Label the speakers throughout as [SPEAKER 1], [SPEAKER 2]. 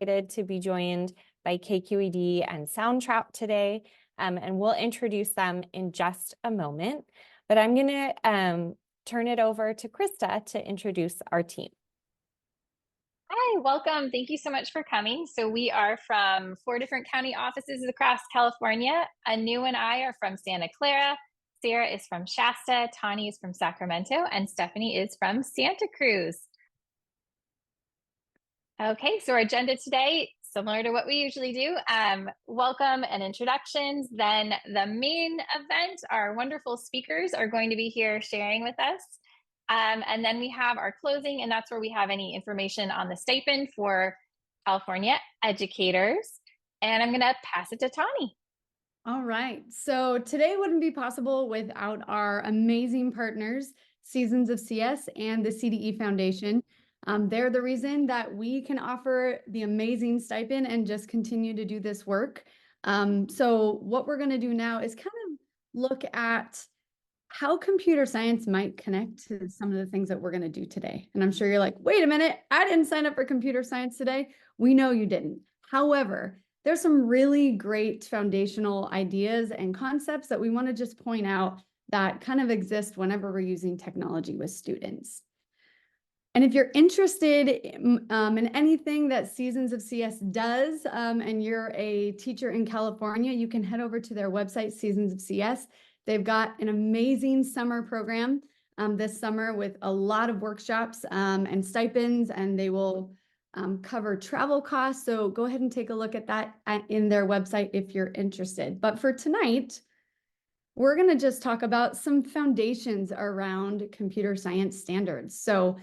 [SPEAKER 1] excited to be joined by KQED and Soundtrap today, and we'll introduce them in just a moment. But I'm going to turn it over to Krista to introduce our team.
[SPEAKER 2] Hi, welcome. Thank you so much for coming. So we are from 4 different county offices across California. Anu and I are from Santa Clara. Sarah is from Shasta. Tani is from Sacramento. And Stephanie is from Santa Cruz. Okay, so our agenda today, similar to what we usually do, welcome and introductions. Then the main event, our wonderful speakers are going to be here sharing with us. And then we have our closing, and that's where we have any information on the stipend for California educators. And I'm going to pass it to Tani.
[SPEAKER 3] All right. So today wouldn't be possible without our amazing partners, Seasons of CS and the CDE Foundation. They're the reason that we can offer the amazing stipend and just continue to do this work. So what we're going to do now is kind of look at how computer science might connect to some of the things that we're going to do today. And I'm sure you're like, wait a minute, I didn't sign up for computer science today. We know you didn't. However, there's some really great foundational ideas and concepts that we want to just point out that kind of exist whenever we're using technology with students. And if you're interested in anything that Seasons of CS does, and you're a teacher in California, you can head over to their website, Seasons of CS. They've got an amazing summer program this summer with a lot of workshops and stipends, and they will cover travel costs. So go ahead and take a look at that in their website if you're interested. But for tonight, we're going to just talk about some foundations around computer science standards. So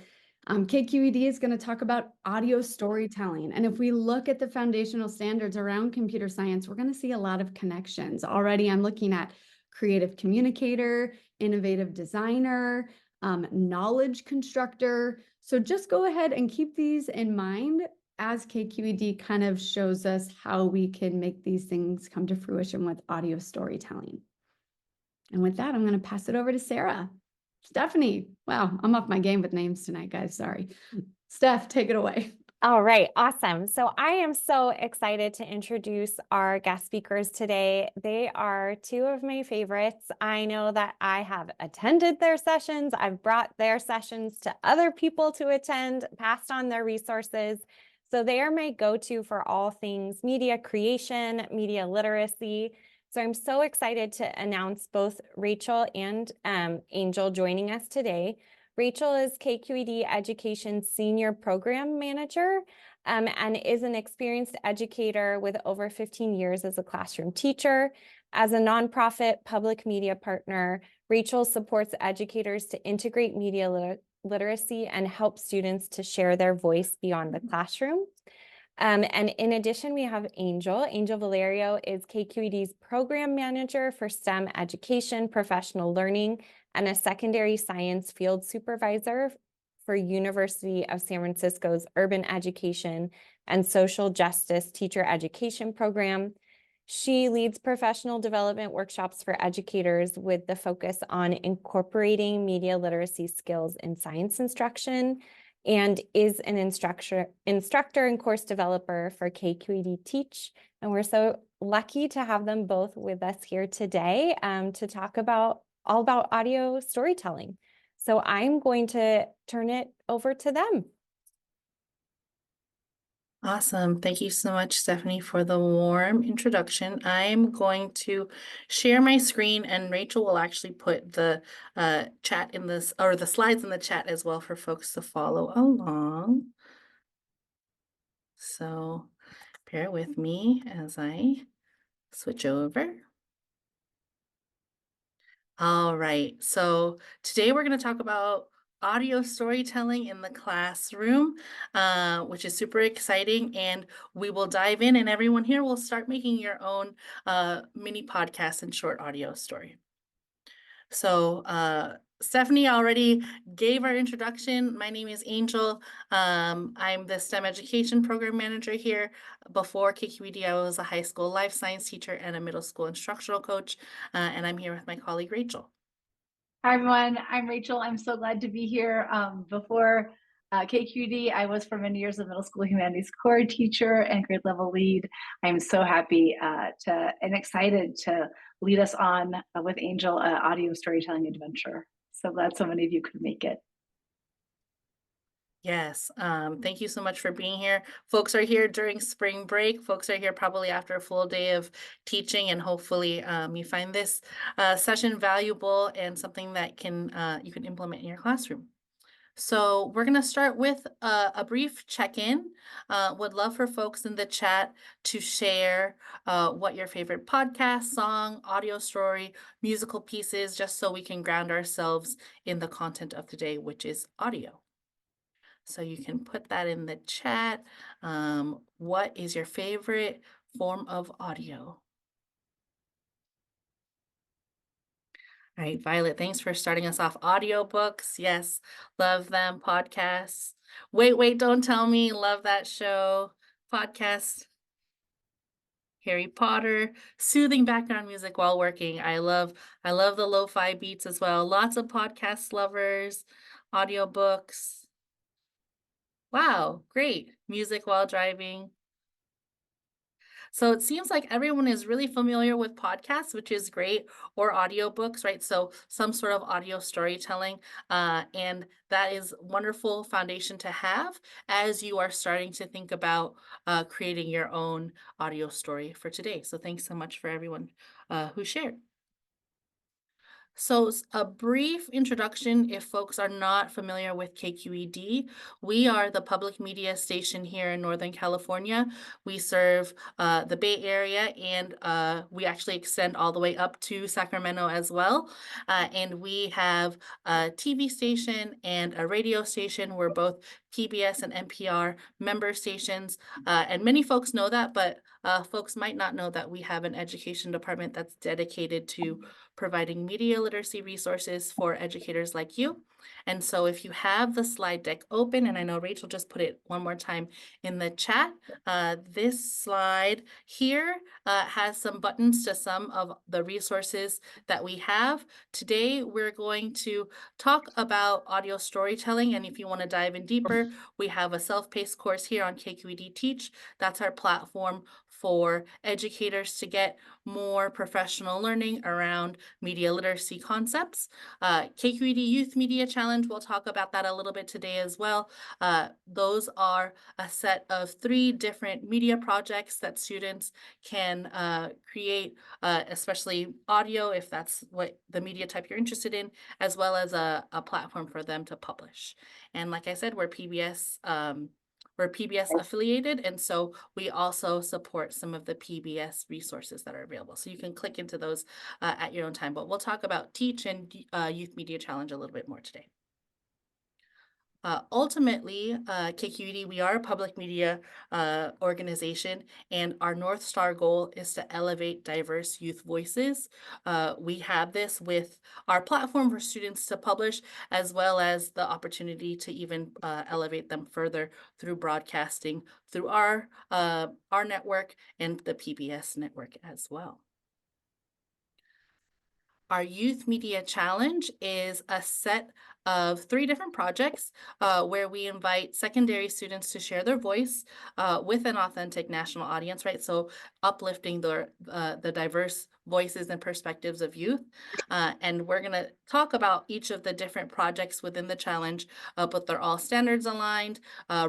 [SPEAKER 3] KQED is going to talk about audio storytelling. And if we look at the foundational standards around computer science, we're going to see a lot of connections. Already I'm looking at creative communicator, innovative designer, knowledge constructor. So just go ahead and keep these in mind as KQED kind of shows us how we can make these things come to fruition with audio storytelling. And with that, I'm going to pass it over to Sarah. Stephanie. Wow, I'm off my game with names tonight, guys. Sorry. Steph, take it away.
[SPEAKER 1] All right, awesome. So I am so excited to introduce our guest speakers today. They are two of my favorites. I know that I have attended their sessions. I've brought their sessions to other people to attend, passed on their resources. So they are my go-to for all things media creation, media literacy. So I'm so excited to announce both Rachel and Angel joining us today. Rachel is KQED Education Senior Program Manager and is an experienced educator with over 15 years as a classroom teacher. As a nonprofit public media partner, Rachel supports educators to integrate media literacy and help students to share their voice beyond the classroom. And in addition, we have Angel. Angel Valerio is KQED's Program Manager for STEM Education, Professional Learning, and a Secondary Science Field Supervisor for University of San Francisco's Urban Education and Social Justice Teacher Education Program. She leads professional development workshops for educators with the focus on incorporating media literacy skills in science instruction, and is an instructor and course developer for KQED Teach. And we're so lucky to have them both with us here today to talk about all about audio storytelling. So I'm going to turn it over to them.
[SPEAKER 4] Awesome. Thank you so much, Stephanie, for the warm introduction. I'm going to share my screen, and Rachel will actually put the chat in this, or the slides in the chat as well for folks to follow along. So bear with me as I switch over. All right. So today we're going to talk about audio storytelling in the classroom, which is super exciting. And we will dive in, and everyone here will start making your own mini podcast and short audio story. So Stephanie already gave our introduction. My name is Angel. I'm the STEM Education Program Manager here. Before KQED, I was a high school life science teacher and a middle school instructional coach, and I'm here with my colleague, Rachel.
[SPEAKER 5] Hi, everyone. I'm Rachel. I'm so glad to be here. Before KQED, I was for many years a middle school humanities core teacher and grade level lead. I'm so happy and excited to lead us on with Angel audio storytelling adventure. So glad so many of you could make it.
[SPEAKER 4] Yes, thank you so much for being here. Folks are here during spring break. Folks are here probably after a full day of teaching, and hopefully you find this session valuable and something that you can implement in your classroom. So we're going to start with a brief check-in. Would love for folks in the chat to share what your favorite podcast, song, audio story, musical piece is, just so we can ground ourselves in the content of today, which is audio. So you can put that in the chat. What is your favorite form of audio? All right, Violet, thanks for starting us off. Audiobooks, yes, love them. Podcasts. Wait, don't tell me. Love that show. Podcast. Harry Potter, soothing background music while working. I love the lo-fi beats as well. Lots of podcast lovers, audiobooks. Wow, great. Music while driving. So it seems like everyone is really familiar with podcasts, which is great, or audiobooks, right? So some sort of audio storytelling. And that is wonderful foundation to have as you are starting to think about creating your own audio story for today. So thanks so much for everyone who shared. So a brief introduction, if folks are not familiar with KQED, we are the public media station here in Northern California. We serve the Bay Area, and we actually extend all the way up to Sacramento as well. And we have a TV station and a radio station. We're both PBS and NPR member stations. And many folks know that, but folks might not know that we have an education department that's dedicated to providing media literacy resources for educators like you. And so if you have the slide deck open, and I know Rachel just put it one more time in the chat, this slide here has some buttons to some of the resources that we have. Today, we're going to talk about audio storytelling. And if you want to dive in deeper, we have a self-paced course here on KQED Teach. That's our platform for educators to get more professional learning around media literacy concepts. KQED Youth Media Challenge, we'll talk about that a little bit today as well. Those are a set of 3 different media projects that students can create, especially audio, if that's what the media type you're interested in, as well as a platform for them to publish. And like I said, we're PBS affiliated, and so we also support some of the PBS resources that are available. So you can click into those at your own time, but we'll talk about Teach and Youth Media Challenge a little bit more today. Ultimately, KQED, we are a public media organization, and our North Star goal is to elevate diverse youth voices. We have this with our platform for students to publish, as well as the opportunity to even elevate them further through broadcasting through our network and the PBS network as well. Our Youth Media Challenge is a set of 3 different projects where we invite secondary students to share their voice with an authentic national audience, right? So uplifting the diverse voices and perspectives of youth. And we're going to talk about each of the different projects within the challenge, but they're all standards aligned,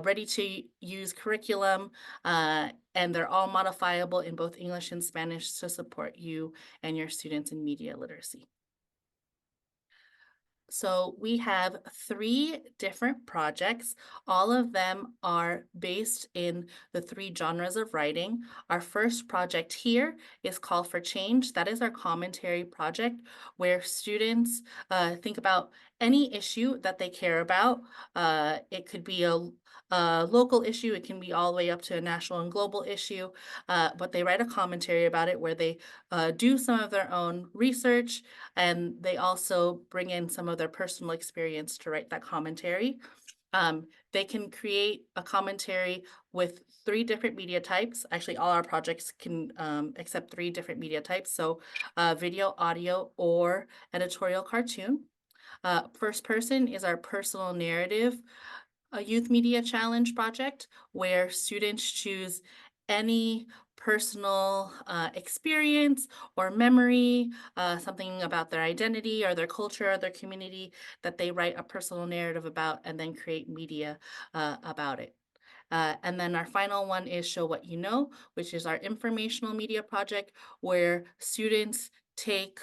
[SPEAKER 4] ready to use curriculum, and they're all modifiable in both English and Spanish to support you and your students in media literacy. So we have 3 different projects. All of them are based in the 3 genres of writing. Our first project here is Call for Change. That is our commentary project where students think about any issue that they care about. It could be a local issue. It can be all the way up to a national and global issue, but they write a commentary about it where they do some of their own research, and they also bring in some of their personal experience to write that commentary. They can create a commentary with 3 different media types. Actually, all our projects can accept 3 different media types. So video, audio, or editorial cartoon. First person is our personal narrative. a youth media challenge project where students choose any personal experience or memory, something about their identity or their culture or their community that they write a personal narrative about and then create media about it. And then our final one is Show What You Know, which is our informational media project where students take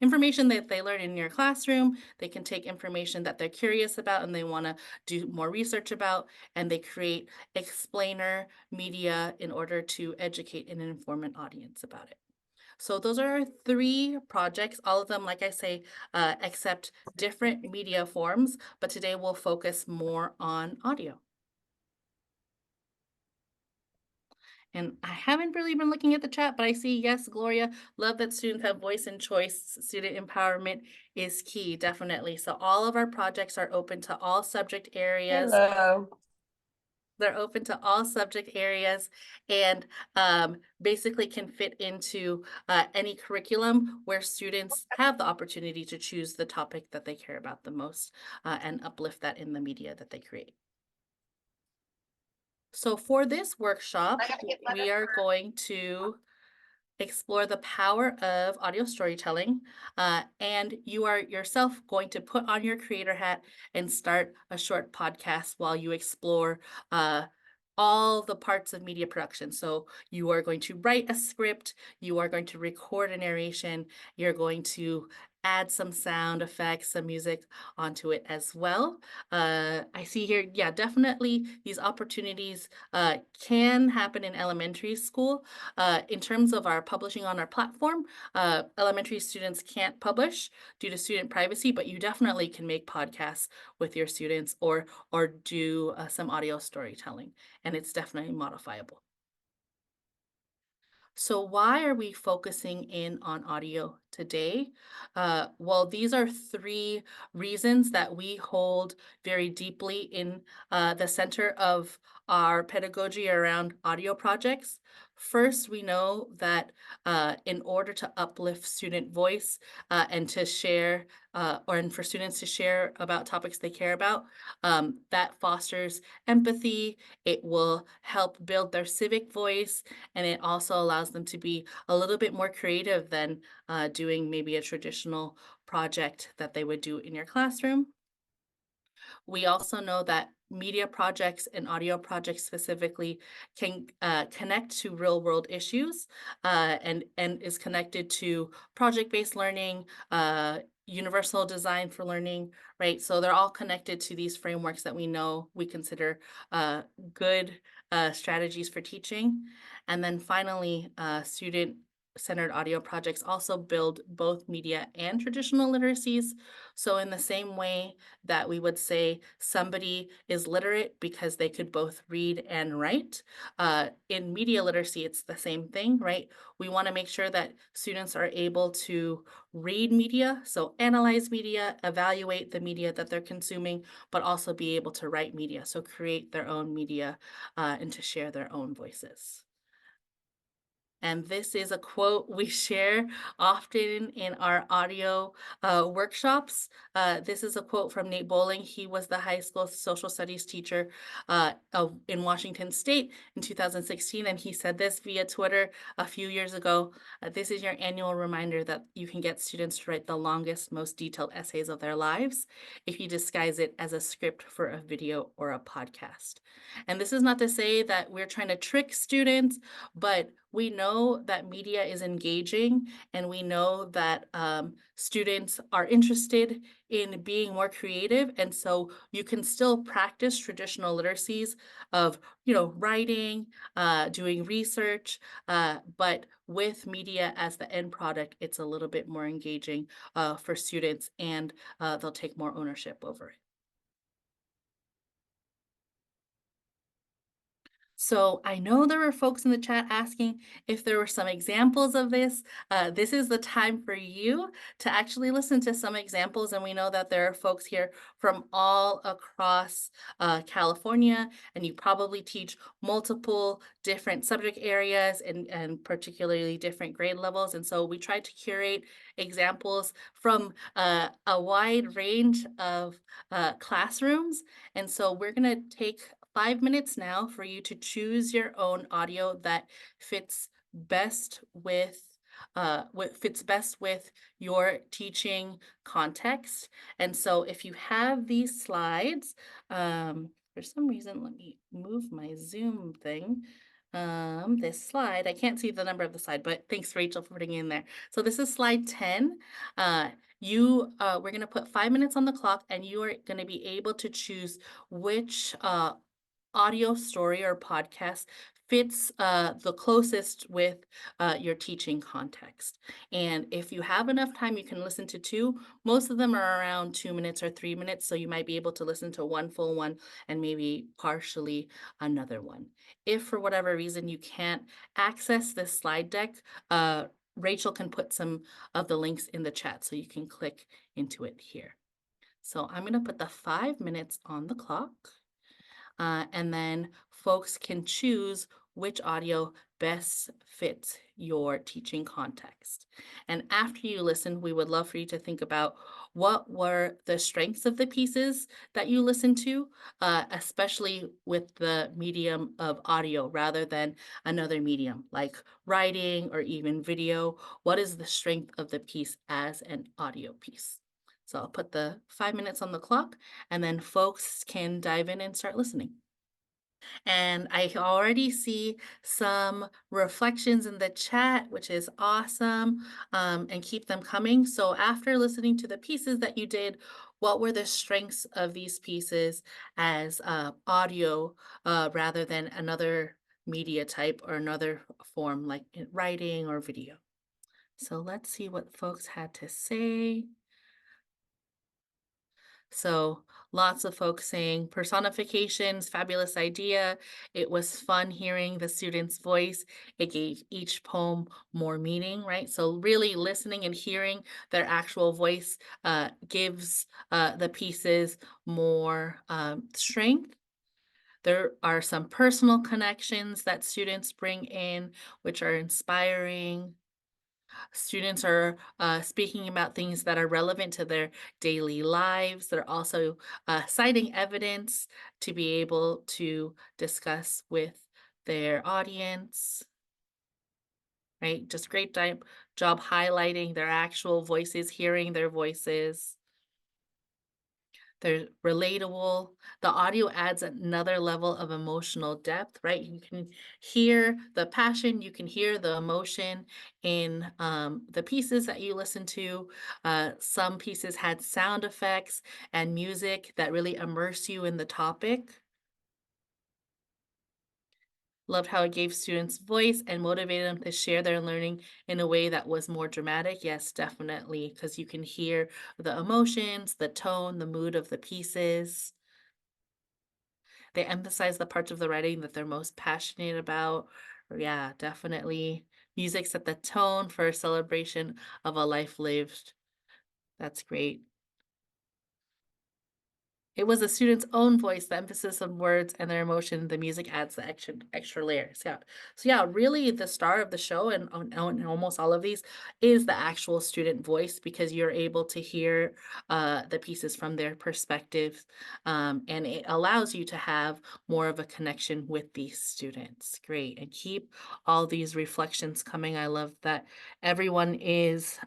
[SPEAKER 4] information that they learn in your classroom. They can take information that they're curious about and they want to do more research about, and they create explainer media in order to educate and inform an audience about it. So those are our 3 projects, all of them, like I say, accept different media forms, but today we'll focus more on audio. And I haven't really been looking at the chat, but I see, yes, Gloria, love that students have voice and choice. Student empowerment is key, definitely. So all of our projects are open to all subject areas.
[SPEAKER 6] Hello.
[SPEAKER 4] They're open to all subject areas and basically can fit into any curriculum where students have the opportunity to choose the topic that they care about the most and uplift that in the media that they create. So for this workshop, we are going to explore the power of audio storytelling, and you are yourself going to put on your creator hat and start a short podcast while you explore all the parts of media production. So you are going to write a script, you are going to record a narration, you're going to add some sound effects, some music onto it as well. I see here, yeah, definitely these opportunities can happen in elementary school. In terms of our publishing on our platform, elementary students can't publish due to student privacy, but you definitely can make podcasts with your students or do some audio storytelling, and it's definitely modifiable. So why are we focusing in on audio today? Well, these are 3 reasons that we hold very deeply in the center of our pedagogy around audio projects. First, we know that in order to uplift student voice and to share, and for students to share about topics they care about, that fosters empathy. It will help build their civic voice, and it also allows them to be a little bit more creative than doing maybe a traditional project that they would do in your classroom. We also know that media projects and audio projects specifically can connect to real world issues and is connected to project-based learning, universal design for learning, right? So they're all connected to these frameworks that we know we consider good strategies for teaching. And then finally, student-centered audio projects also build both media and traditional literacies. So in the same way that we would say somebody is literate because they could both read and write, in media literacy, it's the same thing, right? We want to make sure that students are able to read media, so analyze media, evaluate the media that they're consuming, but also be able to write media, so create their own media and to share their own voices. And this is a quote we share often in our audio workshops. This is a quote from Nate Bowling. He was the high school social studies teacher in Washington State in 2016. And he said this via Twitter a few years ago. This is your annual reminder that you can get students to write the longest, most detailed essays of their lives if you disguise it as a script for a video or a podcast. And this is not to say that we're trying to trick students, but we know that media is engaging, and we know that students are interested in being more creative. And so you can still practice traditional literacies of, writing, doing research, but with media as the end product, it's a little bit more engaging for students, and they'll take more ownership over it. So I know there were folks in the chat asking if there were some examples of this. This is the time for you to actually listen to some examples. And we know that there are folks here from all across California, and you probably teach multiple different subject areas and particularly different grade levels. And so we tried to curate examples from a wide range of classrooms. And so we're going to take 5 minutes now for you to choose your own audio that fits best with what fits best with your teaching context. And so if you have these slides, for some reason, let me move my Zoom thing. This slide, I can't see the number of the slide, but thanks, Rachel, for putting it in there. So this is slide 10. We're going to put 5 minutes on the clock, and you are going to be able to choose which audio story or podcast fits the closest with your teaching context. And if you have enough time, you can listen to two. Most of them are around 2 minutes or 3 minutes, so you might be able to listen to one full one and maybe partially another one. If for whatever reason you can't access this slide deck, Rachel can put some of the links in the chat so you can click into it here. So I'm going to put the 5 minutes on the clock. And then folks can choose which audio best fits your teaching context. And after you listen, we would love for you to think about what were the strengths of the pieces that you listened to, especially with the medium of audio rather than another medium like writing or even video. What is the strength of the piece as an audio piece? So I'll put the 5 minutes on the clock, and then folks can dive in and start listening. And I already see some reflections in the chat, which is awesome, and keep them coming. So after listening to the pieces that you did, what were the strengths of these pieces as audio rather than another media type or another form like writing or video? So let's see what folks had to say. So lots of folks saying personifications, fabulous idea. It was fun hearing the student's voice. It gave each poem more meaning, right? So really listening and hearing their actual voice gives the pieces more strength. There are some personal connections that students bring in, which are inspiring. Students are speaking about things that are relevant to their daily lives. They're also citing evidence to be able to discuss with their audience, right? Just great job highlighting their actual voices, hearing their voices. They're relatable. The audio adds another level of emotional depth, right? You can hear the passion, you can hear the emotion in the pieces that you listen to. Some pieces had sound effects and music that really immerse you in the topic. Loved how it gave students voice and motivated them to share their learning in a way that was more dramatic. Yes, definitely, because you can hear the emotions, the tone, the mood of the pieces. They emphasize the parts of the writing that they're most passionate about. Yeah, definitely. Music set the tone for a celebration of a life lived. That's great. It was the student's own voice, the emphasis on words and their emotion. The music adds the extra layers. Yeah. So yeah, really the star of the show and on almost all of these is the actual student voice, because you're able to hear the pieces from their perspective, and it allows you to have more of a connection with these students. Great. And keep all these reflections coming. I love that everyone is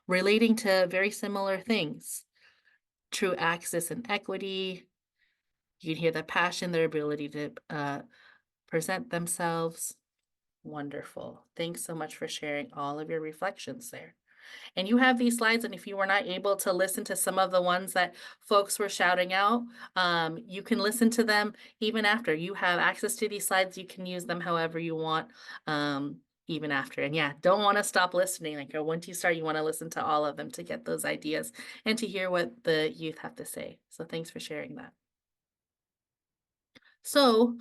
[SPEAKER 4] relating to very similar things. True access and equity. You can hear the passion, their ability to present themselves. Wonderful. Thanks so much for sharing all of your reflections there. And you have these slides, and if you were not able to listen to some of the ones that folks were shouting out, you can listen to them even after. You have access to these slides. You can use them however you want, even after. And yeah, don't want to stop listening. Like once you start, you want to listen to all of them to get those ideas and to hear what the youth have to say. So thanks for sharing that. So,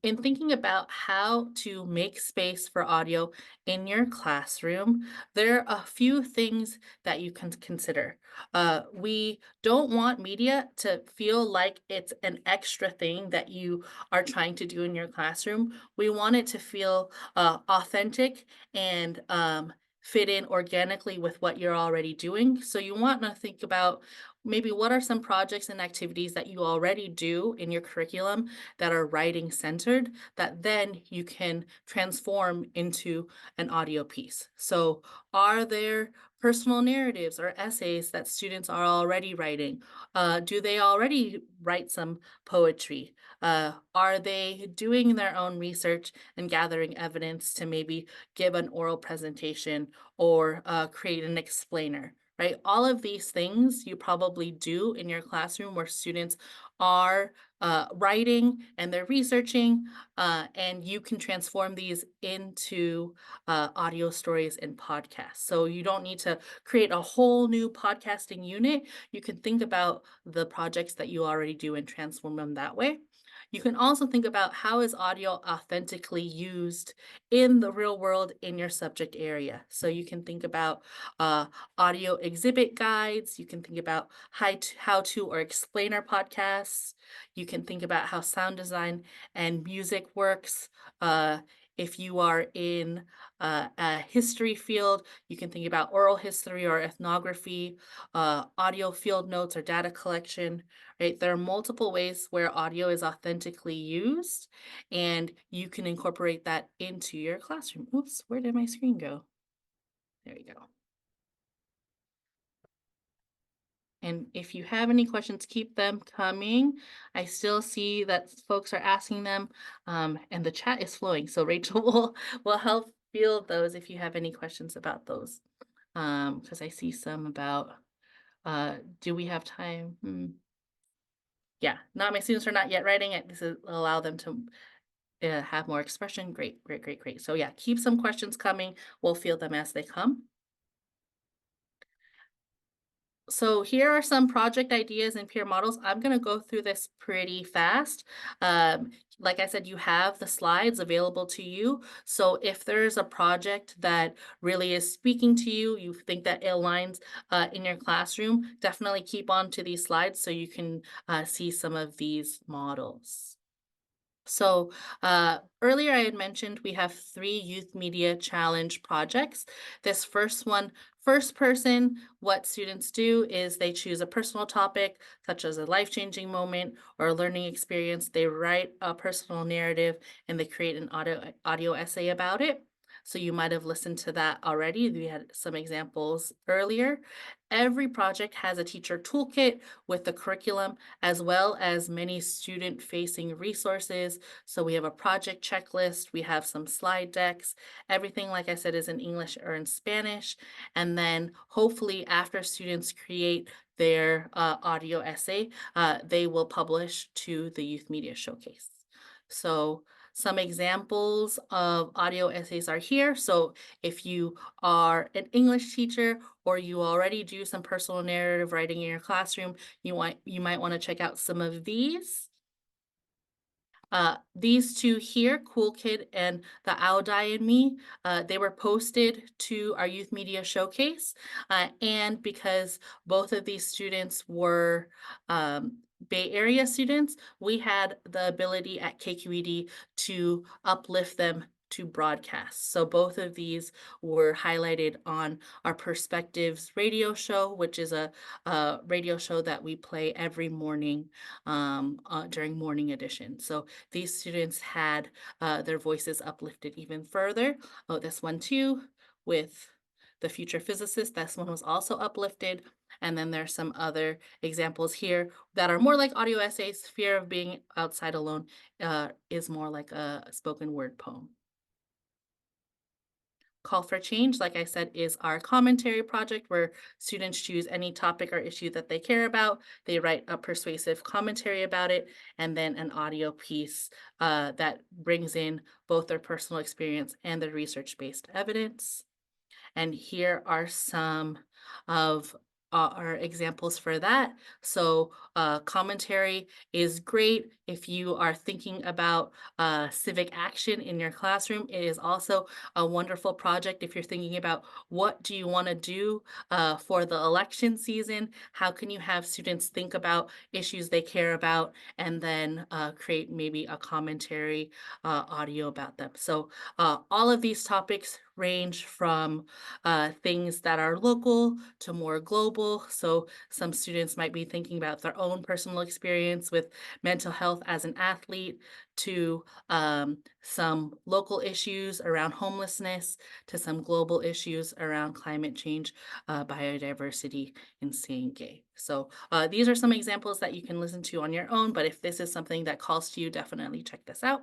[SPEAKER 4] in thinking about how to make space for audio in your classroom, there are a few things that you can consider. We don't want media to feel like it's an extra thing that you are trying to do in your classroom. We want it to feel authentic and fit in organically with what you're already doing. So, you want to think about maybe what are some projects and activities that you already do in your curriculum that are writing centered that then you can transform into an audio piece. So, are there personal narratives or essays that students are already writing? Do they already write some poetry? Are they doing their own research and gathering evidence to maybe give an oral presentation or create an explainer? Right? All of these things you probably do in your classroom where students are writing and they're researching, and you can transform these into audio stories and podcasts. So you don't need to create a whole new podcasting unit. You can think about the projects that you already do and transform them that way. You can also think about how is audio authentically used in the real world in your subject area. So you can think about audio exhibit guides. You can think about how to or explainer podcasts. You can think about how sound design and music works. If you are in a history field, you can think about oral history or ethnography, audio field notes or data collection, right? There are multiple ways where audio is authentically used, and you can incorporate that into your classroom. Oops, where did my screen go? There you go. And if you have any questions, keep them coming. I still see that folks are asking them, and the chat is flowing. So Rachel will help field those if you have any questions about those. Because I see some about, do we have time? Yeah, not my students are not yet writing it. This will allow them to have more expression. Great, great, great, great. So yeah, keep some questions coming. We'll field them as they come. So here are some project ideas and peer models. I'm going to go through this pretty fast. Like I said, you have the slides available to you. So if there's a project that really is speaking to you, you think that it aligns in your classroom, definitely keep on to these slides so you can see some of these models. So earlier I had mentioned we have 3 Youth Media Challenge projects. This first one, first person, what students do is they choose a personal topic, such as a life-changing moment or a learning experience. They write a personal narrative and they create an audio essay about it. So you might have listened to that already. We had some examples earlier. Every project has a teacher toolkit with the curriculum as well as many student-facing resources. So we have a project checklist, we have some slide decks. Everything, like I said, is in English or in Spanish. And then hopefully after students create their audio essay, they will publish to the Youth Media Showcase. So some examples of audio essays are here. So if you are an English teacher or you already do some personal narrative writing in your classroom, you might want to check out some of these. These two here, Cool Kid and The Audai and Me, they were posted to our Youth Media Showcase. And because both of these students were Bay Area students, we had the ability at KQED to uplift them to broadcast. So both of these were highlighted on our Perspectives radio show, which is a radio show that we play every morning during morning edition. So these students had their voices uplifted even further. Oh, this one too, with the future physicist, this one was also uplifted. And then there's some other examples here that are more like audio essays. Fear of Being Outside Alone is more like a spoken word poem. Call for Change, like I said, is our commentary project where students choose any topic or issue that they care about. They write a persuasive commentary about it, and then an audio piece that brings in both their personal experience and the research-based evidence. And here are some of are examples for that. So commentary is great if you are thinking about civic action in your classroom. It is also a wonderful project if you're thinking about what do you want to do for the election season. How can you have students think about issues they care about and then create maybe a commentary audio about them. So all of these topics range from things that are local to more global. So some students might be thinking about their own personal experience with mental health as an athlete, to some local issues around homelessness, to some global issues around climate change, biodiversity, and staying gay. So these are some examples that you can listen to on your own, but if this is something that calls to you, definitely check this out.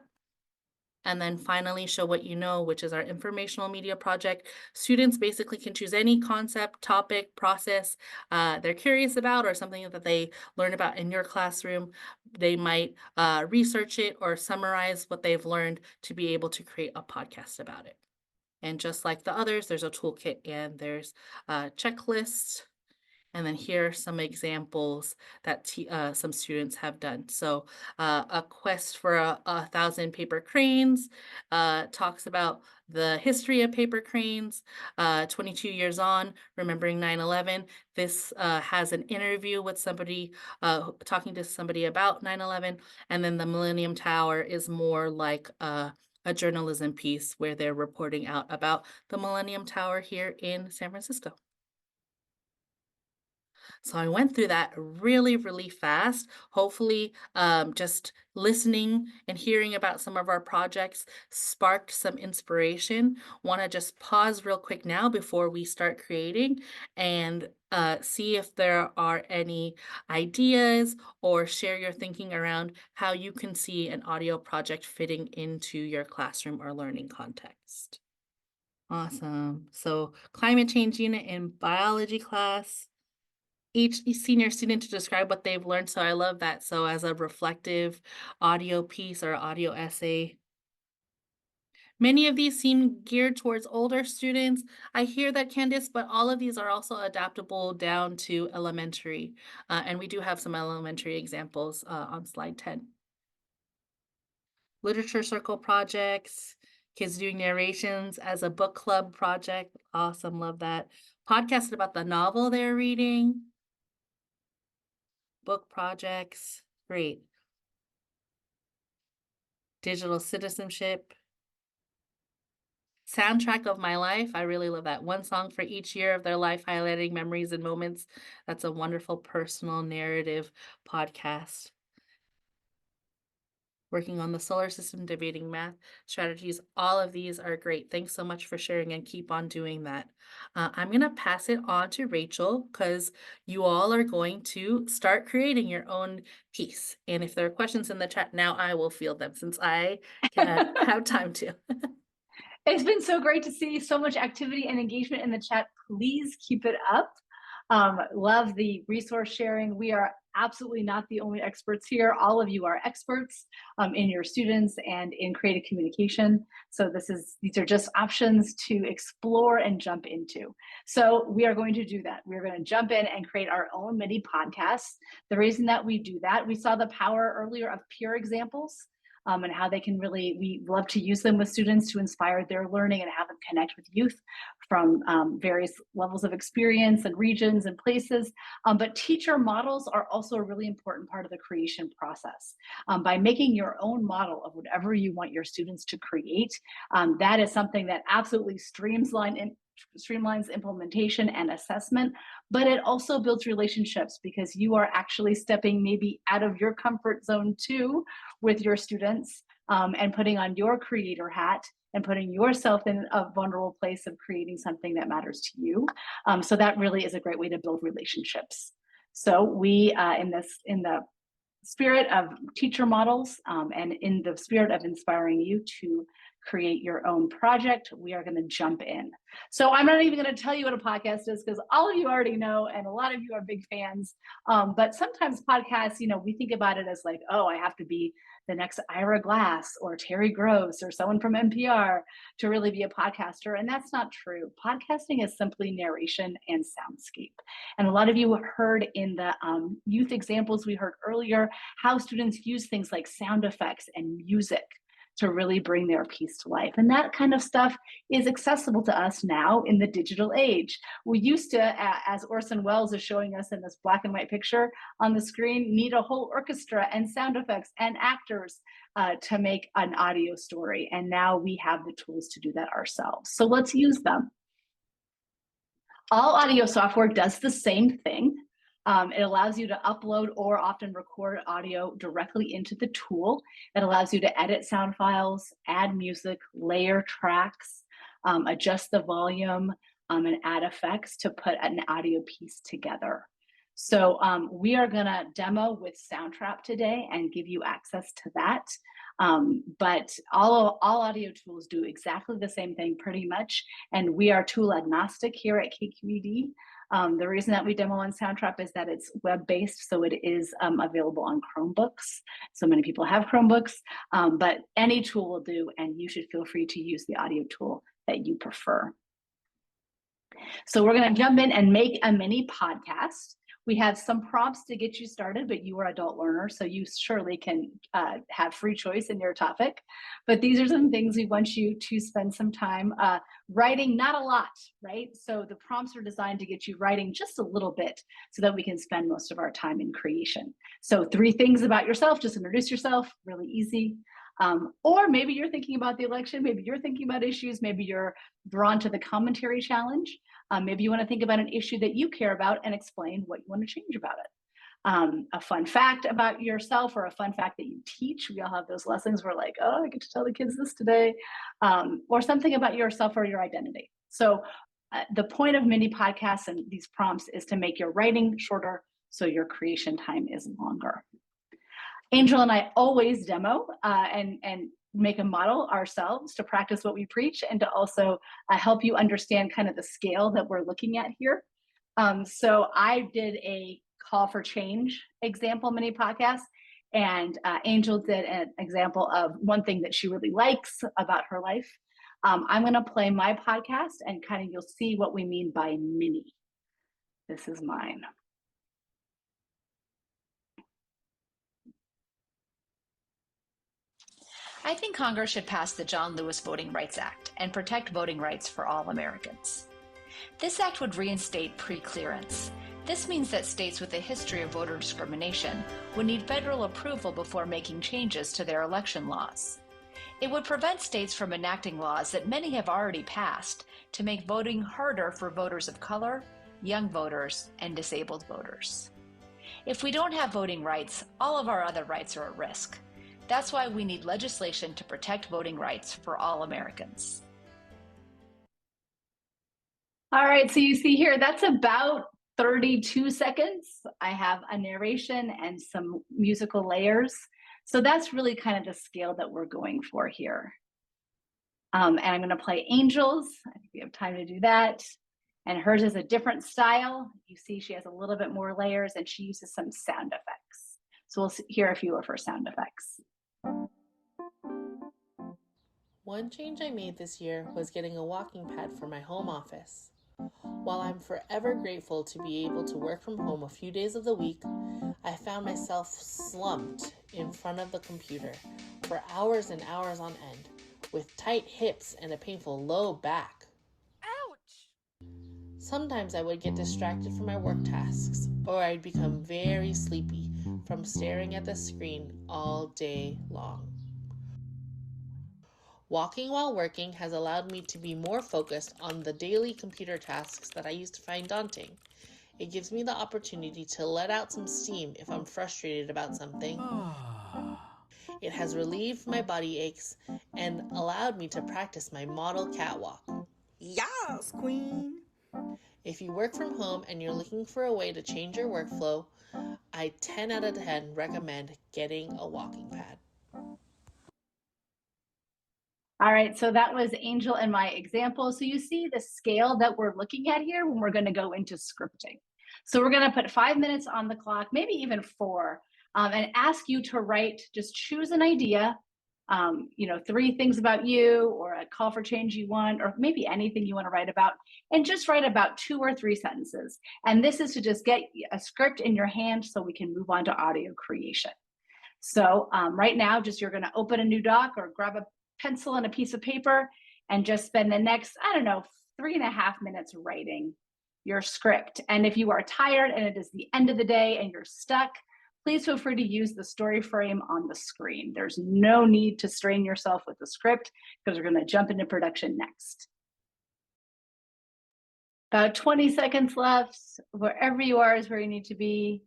[SPEAKER 4] And then finally, Show What You Know, which is our informational media project. Students basically can choose any concept, topic, process they're curious about, or something that they learn about in your classroom. They might research it or summarize what they've learned to be able to create a podcast about it. And just like the others, there's a toolkit and there's checklists. And then here are some examples that some students have done. So a quest for a 1,000 paper cranes talks about the history of paper cranes, 22 years on, remembering 9/11. This has an interview with somebody, talking to somebody about 9/11. And then the Millennium Tower is more like a journalism piece where they're reporting out about the Millennium Tower here in San Francisco. So I went through that really, really fast. Hopefully, just listening and hearing about some of our projects sparked some inspiration. Want to just pause real quick now before we start creating and see if there are any ideas or share your thinking around how you can see an audio project fitting into your classroom or learning context. Awesome. So climate change unit in biology class, each senior student to describe what they've learned. So I love that. So as a reflective audio piece or audio essay. Many of these seem geared towards older students. I hear that, Candice, but all of these are also adaptable down to elementary. And we do have some elementary examples on slide 10. Literature circle projects, kids doing narrations as a book club project. Awesome, love that. Podcast about the novel they're reading. Book projects, great. Digital citizenship. Soundtrack of my life, I really love that. One song for each year of their life, highlighting memories and moments. That's a wonderful personal narrative podcast. Working on the solar system, debating math strategies. All of these are great. Thanks so much for sharing and keep on doing that. I'm going to pass it on to Rachel because you all are going to start creating your own piece. And if there are questions in the chat now, I will field them since I can have time to.
[SPEAKER 5] It's been so great to see so much activity and engagement in the chat. Please keep it up. Love the resource sharing. We are absolutely not the only experts here. All of you are experts in your students and in creative communication. So these are just options to explore and jump into. So we are going to do that. We're going to jump in and create our own mini podcasts. The reason that we do that, we saw the power earlier of peer examples. And how they can we love to use them with students to inspire their learning and have them connect with youth from various levels of experience and regions and places. But teacher models are also a really important part of the creation process. By making your own model of whatever you want your students to create, that is something that absolutely streamlines implementation and assessment, but it also builds relationships because you are actually stepping maybe out of your comfort zone too with your students and putting on your creator hat and putting yourself in a vulnerable place of creating something that matters to you. So that really is a great way to build relationships. So we, in the spirit of teacher models and in the spirit of inspiring you to create your own project, we are going to jump in. So I'm not even going to tell you what a podcast is because all of you already know, and a lot of you are big fans. But sometimes podcasts, we think about it as like, oh, I have to be the next Ira Glass or Terry Gross or someone from NPR to really be a podcaster. And that's not true. Podcasting is simply narration and soundscape. And a lot of you heard in the youth examples we heard earlier, how students use things like sound effects and music to really bring their piece to life. And that kind of stuff is accessible to us now in the digital age. We used to, as Orson Welles is showing us in this black and white picture on the screen, need a whole orchestra and sound effects and actors to make an audio story. And now we have the tools to do that ourselves. So let's use them. All audio software does the same thing. It allows you to upload or often record audio directly into the tool. It allows you to edit sound files, add music, layer tracks, adjust the volume, and add effects to put an audio piece together. So we are going to demo with Soundtrap today and give you access to that. But all audio tools do exactly the same thing pretty much. And we are tool agnostic here at KQED. The reason that we demo on Soundtrap is that it's web-based, so it is available on Chromebooks. So many people have Chromebooks, but any tool will do, and you should feel free to use the audio tool that you prefer. So we're going to jump in and make a mini podcast. We have some prompts to get you started, but you are adult learners, so you surely can have free choice in your topic. But these are some things we want you to spend some time writing, not a lot, right? So the prompts are designed to get you writing just a little bit so that we can spend most of our time in creation. So 3 things about yourself, just introduce yourself, really easy. Or maybe you're thinking about the election, maybe you're thinking about issues, maybe you're drawn to the commentary challenge. Maybe you want to think about an issue that you care about and explain what you want to change about it. A fun fact about yourself or a fun fact that you teach. We all have those lessons where like, oh, I get to tell the kids this today. Or something about yourself or your identity. So the point of mini podcasts and these prompts is to make your writing shorter so your creation time is longer. Angel and I always demo and make a model ourselves to practice what we preach and to also help you understand kind of the scale that we're looking at here. So I did a call for change example mini podcast, and Angel did an example of one thing that she really likes about her life. I'm going to play my podcast and kind of you'll see what we mean by mini. This is mine.
[SPEAKER 6] I think Congress should pass the John Lewis Voting Rights Act and protect voting rights for all Americans. This act would reinstate pre-clearance. This means that states with a history of voter discrimination would need federal approval before making changes to their election laws. It would prevent states from enacting laws that many have already passed to make voting harder for voters of color, young voters, and disabled voters. If we don't have voting rights, all of our other rights are at risk. That's why we need legislation to protect voting rights for all Americans.
[SPEAKER 5] All right, so you see here, that's about 32 seconds. I have a narration and some musical layers. So that's really kind of the scale that we're going for here. And I'm going to play Angels. I think we have time to do that. And hers is a different style. You see she has a little bit more layers and she uses some sound effects. So we'll hear a few of her sound effects.
[SPEAKER 7] One change I made this year was getting a walking pad for my home office. While I'm forever grateful to be able to work from home a few days of the week, I found myself slumped in front of the computer for hours and hours on end, with tight hips and a painful low back.
[SPEAKER 8] Ouch!
[SPEAKER 7] Sometimes I would get distracted from my work tasks, or I'd become very sleepy from staring at the screen all day long. Walking while working has allowed me to be more focused on the daily computer tasks that I used to find daunting. It gives me the opportunity to let out some steam if I'm frustrated about something. It has relieved my body aches and allowed me to practice my model catwalk.
[SPEAKER 8] Yes, queen!
[SPEAKER 7] If you work from home and you're looking for a way to change your workflow, I 10 out of 10 recommend getting a walking pad.
[SPEAKER 5] All right, so that was Angel and my example. So you see the scale that we're looking at here when we're going to go into scripting. So we're going to put 5 minutes on the clock, maybe even 4, and ask you to write, just choose an idea, 3 things about you or a call for change you want, or maybe anything you want to write about, and just write about 2 or 3 sentences. And this is to just get a script in your hand so we can move on to audio creation. So right now, you're going to open a new doc or grab a pencil and a piece of paper and just spend the next, 3.5 minutes writing your script. And if you are tired and it is the end of the day and you're stuck, please feel free to use the story frame on the screen. There's no need to strain yourself with the script because we're going to jump into production next. About 20 seconds left. Wherever you are is where you need to be.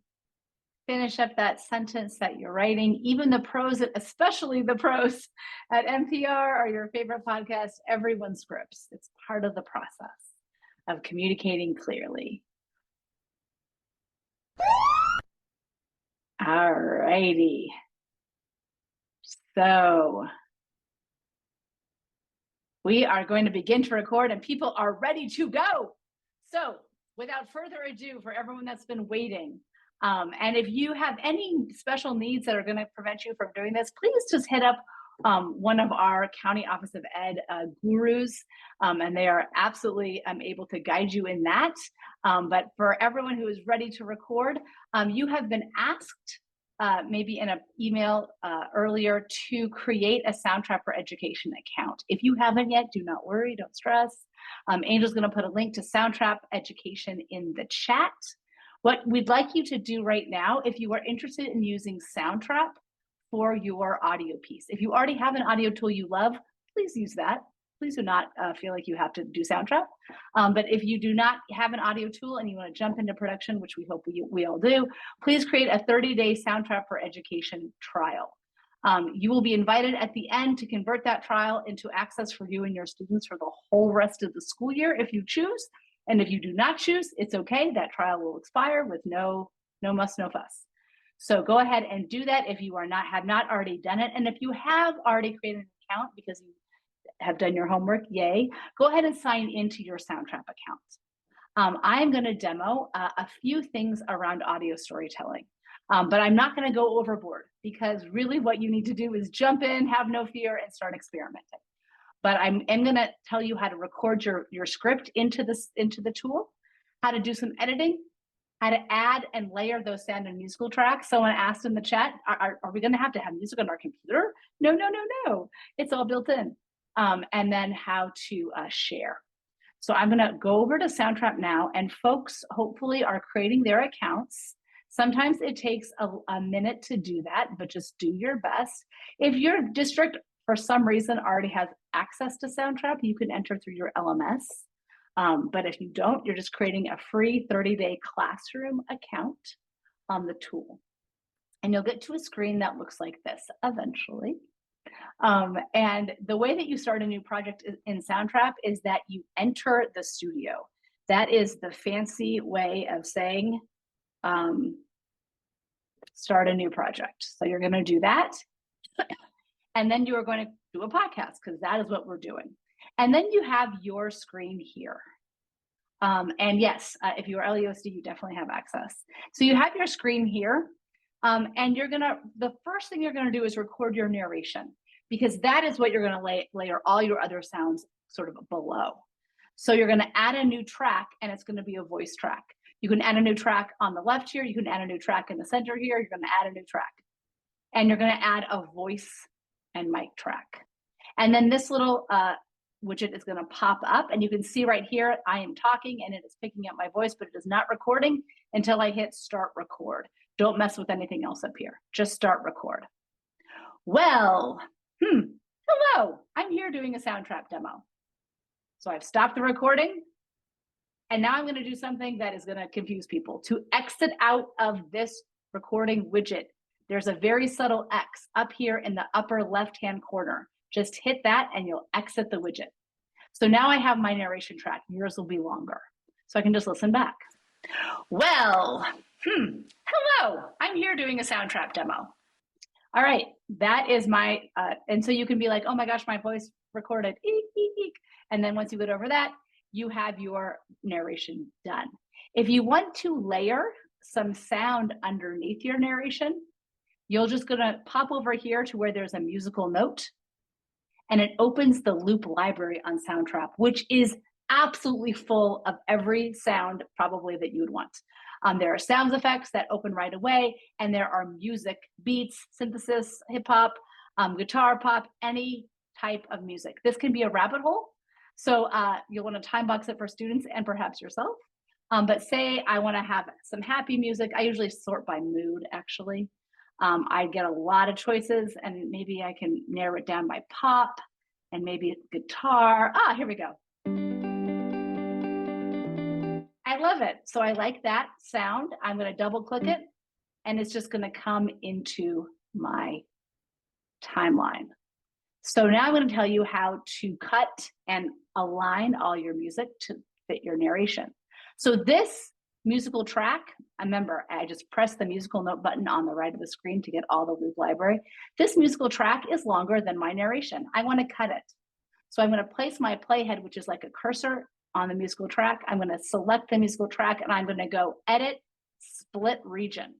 [SPEAKER 5] Finish up that sentence that you're writing. Even the pros, especially the pros at NPR or your favorite podcast, everyone scripts. It's part of the process of communicating clearly. All righty. So we are going to begin to record and people are ready to go. So without further ado, for everyone that's been waiting, and if you have any special needs that are going to prevent you from doing this, please just hit up one of our County Office of Ed gurus, and they are absolutely able to guide you in that. But for everyone who is ready to record, you have been asked maybe in an email earlier to create a Soundtrap for Education account. If you haven't yet, do not worry, don't stress. Angel's going to put a link to Soundtrap Education in the chat. What we'd like you to do right now, if you are interested in using Soundtrap for your audio piece, if you already have an audio tool you love, please use that. Please do not feel like you have to do Soundtrap. But if you do not have an audio tool and you want to jump into production, which we hope we all do, please create a 30-day Soundtrap for Education trial. You will be invited at the end to convert that trial into access for you and your students for the whole rest of the school year if you choose. And if you do not choose, it's okay. That trial will expire with no muss, no fuss. So go ahead and do that if you have not already done it. And if you have already created an account because you have done your homework, yay, go ahead and sign into your Soundtrap account. I am going to demo a few things around audio storytelling, but I'm not going to go overboard because really what you need to do is jump in, have no fear, and start experimenting. But I'm going to tell you how to record your script into the tool, how to do some editing, how to add and layer those sound and musical tracks. Someone asked in the chat, are we going to have music on our computer? No. It's all built in. And then how to share. So I'm going to go over to Soundtrap now, and folks hopefully are creating their accounts. Sometimes it takes a minute to do that, but just do your best. If your district for some reason already has access to Soundtrap, you can enter through your LMS. But if you don't, you're just creating a free 30-day classroom account on the tool. And you'll get to a screen that looks like this eventually. And the way that you start a new project in Soundtrap is that you enter the studio. That is the fancy way of saying start a new project. So you're going to do that. And then you are going to do a podcast because that is what we're doing. And then you have your screen here. And yes, if you are LEOSD, you definitely have access. So you have your screen here. And the first thing you're going to do is record your narration because that is what you're going to layer all your other sounds sort of below. So you're going to add a new track and it's going to be a voice track. You can add a new track on the left here. You can add a new track in the center here. You're going to add a new track. And you're going to add a voice and mic track. And then this little widget is going to pop up and you can see right here, I am talking and it is picking up my voice, but it is not recording until I hit start record. Don't mess with anything else up here. Just start record. Well, hello, I'm here doing a Soundtrap demo. So I've stopped the recording and now I'm going to do something that is going to confuse people. To exit out of this recording widget, there's a very subtle X up here in the upper left-hand corner. Just hit that and you'll exit the widget. So now I have my narration track. Yours will be longer. So I can just listen back. Well, hello, I'm here doing a Soundtrap demo. All right, that is my, and so you can be like, oh my gosh, my voice recorded, eek, eek, eek. And then once you get over that, you have your narration done. If you want to layer some sound underneath your narration, you're just gonna pop over here to where there's a musical note, and it opens the loop library on Soundtrap, which is absolutely full of every sound probably that you would want. There are sound effects that open right away, and there are music, beats, synthesis, hip hop, guitar, pop, any type of music. This can be a rabbit hole. So you'll want to time box it for students and perhaps yourself. But say I want to have some happy music. I usually sort by mood, actually. I get a lot of choices, and maybe I can narrow it down by pop and maybe guitar. Here we go. I love it. So I like that sound. I'm going to double click it, and it's just going to come into my timeline. So now I'm going to tell you how to cut and align all your music to fit your narration. So this musical track, remember, I just pressed the musical note button on the right of the screen to get all the loop library. This musical track is longer than my narration. I want to cut it. So I'm going to place my playhead, which is like a cursor on the musical track. I'm going to select the musical track, and I'm going to go edit, split region.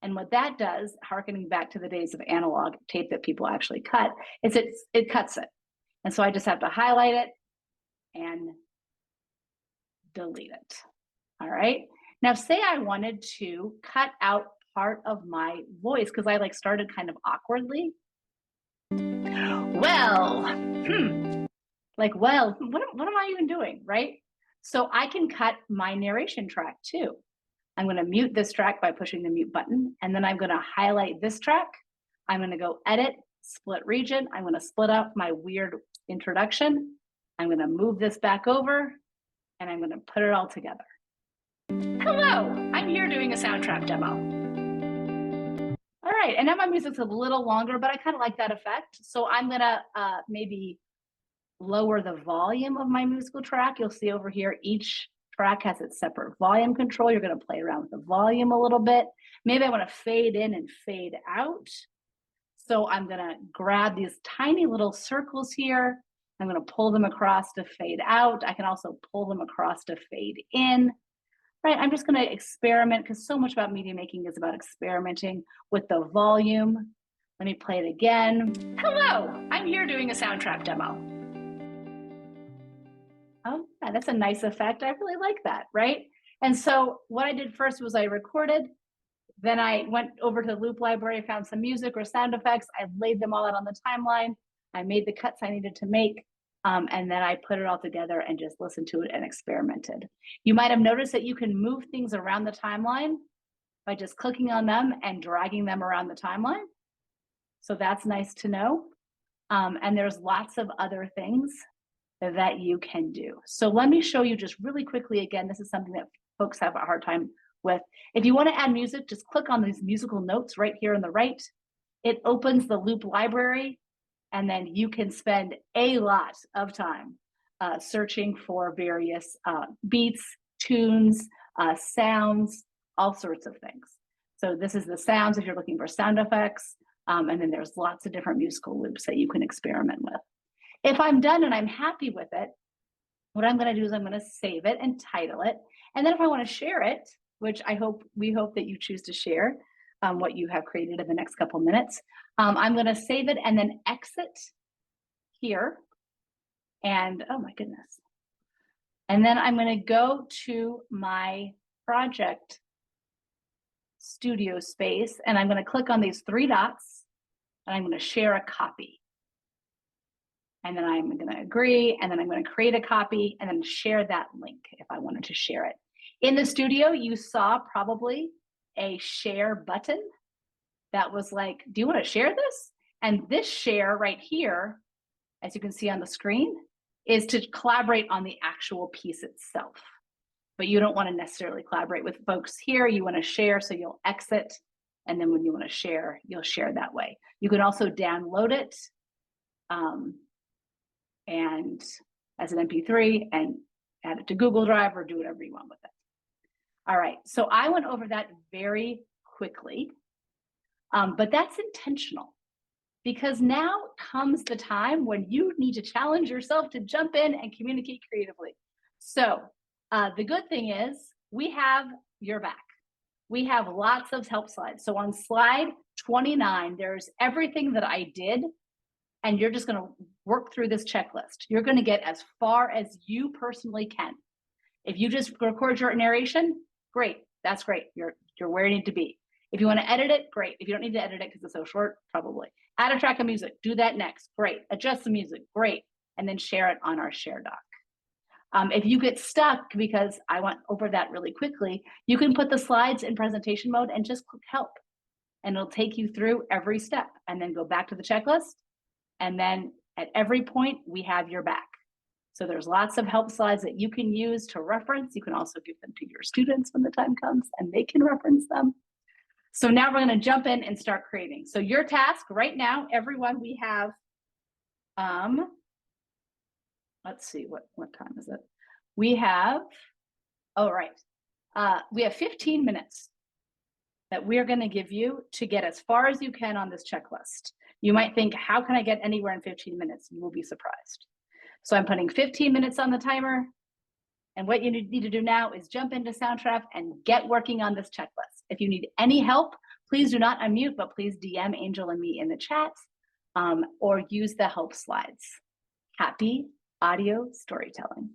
[SPEAKER 5] And what that does, harkening back to the days of analog tape that people actually cut, is it cuts it. And so I just have to highlight it and delete it. All right. Now, say I wanted to cut out part of my voice because I started kind of awkwardly. Well, what am I even doing, right? So I can cut my narration track too. I'm going to mute this track by pushing the mute button, and then I'm going to highlight this track. I'm going to go edit, split region. I'm going to split out my weird introduction. I'm going to move this back over, and I'm going to put it all together. Hello, I'm here doing a Soundtrap demo. All right, and now my music's a little longer, but I kind of like that effect. So I'm going to maybe lower the volume of my musical track. You'll see over here, each track has its separate volume control. You're going to play around with the volume a little bit. Maybe I want to fade in and fade out. So I'm going to grab these tiny little circles here. I'm going to pull them across to fade out. I can also pull them across to fade in. Right, I'm just going to experiment because so much about media making is about experimenting with the volume. Let me play it again. Hello, I'm here doing a Soundtrap demo. Oh, yeah, that's a nice effect. I really like that, right? And so what I did first was I recorded, then I went over to the loop library, found some music or sound effects. I laid them all out on the timeline. I made the cuts I needed to make, and then I put it all together and just listened to it and experimented. You might have noticed that you can move things around the timeline by just clicking on them and dragging them around the timeline. So that's nice to know. And there's lots of other things that you can do. So let me show you just really quickly again. This is something that folks have a hard time with. If you want to add music, just click on these musical notes right here on the right. It opens the loop library, and then you can spend a lot of time searching for various beats, tunes, sounds, all sorts of things. So this is the sounds if you're looking for sound effects, and then there's lots of different musical loops that you can experiment with. If I'm done and I'm happy with it, what I'm going to do is I'm going to save it and title it. And then if I want to share it, which we hope that you choose to share what you have created in the next couple minutes, I'm going to save it and then exit here. And oh my goodness. And then I'm going to go to my project studio space, and I'm going to click on these three dots, and I'm going to share a copy. And then I'm going to agree, and then I'm going to create a copy and then share that link if I wanted to share it. In the studio, you saw probably a share button that was like, do you want to share this? And this share right here, as you can see on the screen, is to collaborate on the actual piece itself. But you don't want to necessarily collaborate with folks here. You want to share, so you'll exit. And then when you want to share, you'll share that way. You can also download it and as an MP3 and add it to Google Drive or do whatever you want with it. All right, so I went over that very quickly, but that's intentional because now comes the time when you need to challenge yourself to jump in and communicate creatively. So the good thing is we have your back. We have lots of help slides. So on slide 29, there's everything that I did, and you're just going to work through this checklist. You're going to get as far as you personally can. If you just record your narration, great. That's great. You're where you need to be. If you want to edit it, great. If you don't need to edit it because it's so short, probably. Add a track of music, do that next, great. Adjust the music, great. And then share it on our share doc. If you get stuck, because I went over that really quickly, you can put the slides in presentation mode and just click help. And it'll take you through every step and then go back to the checklist. And then at every point, we have your back. So there's lots of help slides that you can use to reference. You can also give them to your students when the time comes and they can reference them. So now we're going to jump in and start creating. So your task right now, everyone, we have, let's see, what time is it? We have, we have 15 minutes that we're going to give you to get as far as you can on this checklist. You might think, how can I get anywhere in 15 minutes? You will be surprised. So I'm putting 15 minutes on the timer. And what you need to do now is jump into Soundtrap and get working on this checklist. If you need any help, please do not unmute, but please DM Angel and me in the chat or use the help slides. Happy audio storytelling.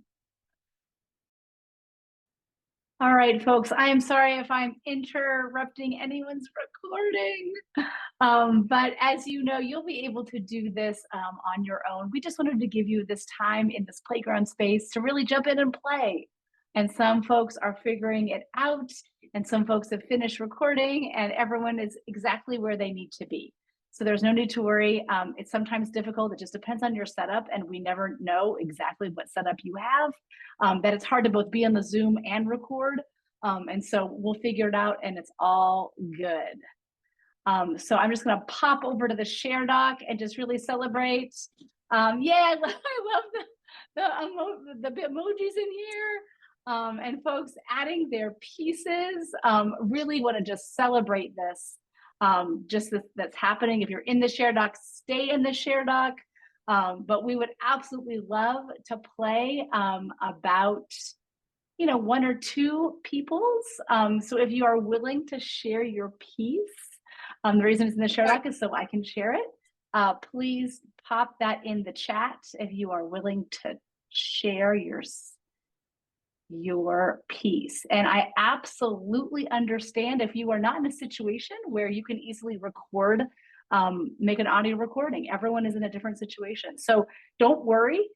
[SPEAKER 5] All right, folks, I am sorry if I'm interrupting anyone's recording, but as you know, you'll be able to do this on your own. We just wanted to give you this time in this playground space to really jump in and play. And some folks are figuring it out, and some folks have finished recording, and everyone is exactly where they need to be. So there's no need to worry. It's sometimes difficult. It just depends on your setup, and we never know exactly what setup you have. That it's hard to both be on the Zoom and record. And so we'll figure it out, and it's all good. So I'm just going to pop over to the share doc and just really celebrate. Yeah, I love the emojis in here. And folks adding their pieces. Really want to just celebrate this. That's happening. If you're in the share doc, stay in the share doc. But we would absolutely love to play about, one or two people's. So if you are willing to share your piece, the reason it's in the share doc is so I can share it. Please pop that in the chat if you are willing to share your piece. And I absolutely understand if you are not in a situation where you can easily record, make an audio recording. Everyone is in a different situation. So don't worry.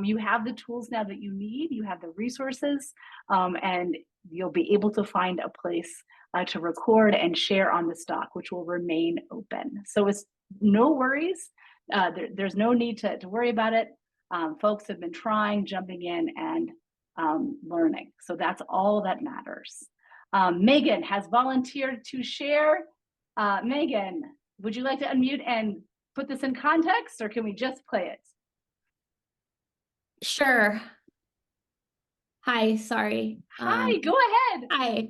[SPEAKER 5] You have the tools now that you need. You have the resources, and you'll be able to find a place to record and share on this doc, which will remain open. So it's no worries. There's no need to worry about it. Folks have been trying, jumping in, and learning. So that's all that matters. Megan has volunteered to share. Megan, would you like to unmute and put this in context, or can we just play it?
[SPEAKER 9] Sure. Hi, sorry.
[SPEAKER 5] Hi, go ahead.
[SPEAKER 9] Hi.